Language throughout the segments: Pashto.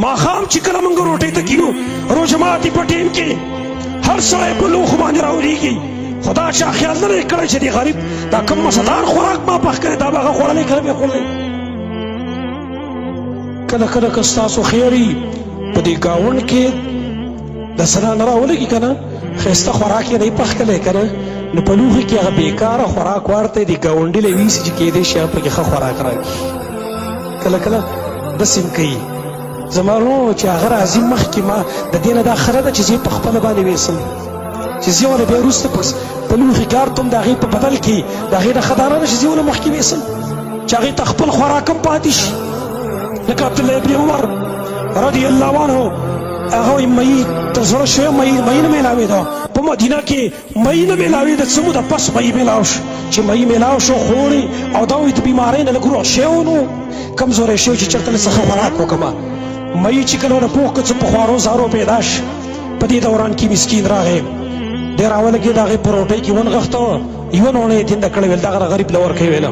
ماښام چې کله موږ روټۍ ته کینو روژه ماتي په ټیم کې هر سړی په لوښو باندې راورېږي خو دا چا خیال نه دی کړی چې د غریب دا کوم مزهدار خوراک ما پخ کړی دا به هغه خوړلی کله به خوړلی کله کله که ستاسو خیر وي په دې ګاونډ کې د سنا نه راولګي که نه ښایسته خوراک یې دی پخ کړی که نه نو په لوښي کې هغه بېکاره خوراک ورته د ګاونډي له ویسي چې کېدی شي هغه پکې ښه خوراک راکړي کله کله داسې هم کوي زما ورونو چې هغه راځي مخکې ما د دې نه دا خره ده چې زه په خپله باندې ویسم چې زه ونه بیا وروسته په لوښي کې هر توم د هغې په بدل کې د هغې نه ښه دا نه ده چې زه ونه مخکې ویسم چې هغې ته خپل خوراک هم پاتې شي لکه عبدالله ابن عمر رضی الله عنه هغه وایي مۍ تر زړه شوی مۍ نه میلاوېده په مدینه کې مۍ نه میلاوېده څه موده پس مۍ میلاو شو چې مۍ میلاو شو خوړې او دا وایي د بیمارۍ نه لږ روغ شوی نو کمزوری شوی چې چېرته له څه ښه خوراک وکړمه مۍ چې کله ونه پوه کړه څه په خوارو زارو پیدا شي په دې دوران کې مسکین راغی دی راولګېد هغې په روټۍ کې ونغښته یوه نوڼه یې تینده کړې ویل دغه غریب له ورکوي ویله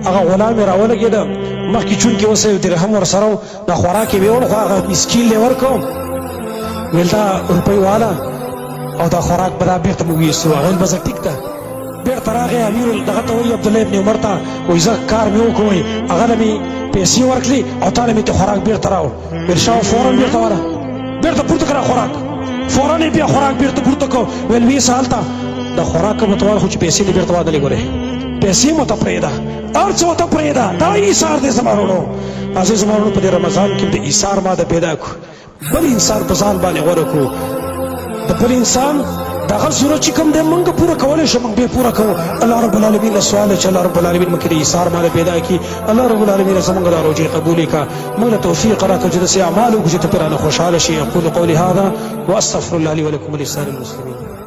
هغه غلام یې راولګېده مخکې چونکې اوسه یو درهم ورسره و دا خوراک یې ویوړ خو هغه مسکین یې ورکړو ویل دا روپۍ واله او دا خوراک به دا بېرته مو ویستو هغه ویل بزه ټیک ده بېرته راغی امیر دغه ته وایي عبدالله ابن عمر ته وایي زه کار مې وکړو وایي هغه له مې پیسې ورکړې او تا له مې ته خوراک بېرته راوړ ویل شاه فورا بېرته واله بېرته پورته کړه خوراک فورا یې بیا خوراک بېرته پورته کړو ویل ویسه هلته د خوراک به ته واله خو چې پیسې دې بېرته واده لګولې پیسې مو ته پرېږده هر څه ورته پرېږده دا ایثار دی زما وروڼو عزیز زما وروڼو په دې رمضان کې د ایثار ماده پیدا کړو بل انسان په ځان باندې غوره کړو د بل انسان دغه ضرورت چې کوم دی موږ پوره کولی شو موږ بیا پوره کوو الله رب العالمین له سوال چې الله رب العالمین موږ کې د ایثار ماده پیدا کړي الله رب العالمین زموږ دا روژې قبولې کړه موږ له توفیق راکړه چې داسې اعمال وکړو چې ته پرې رانه خوشحاله شي اقول قولي هذا واستغفر الله لي ولكم ولسائر المسلمين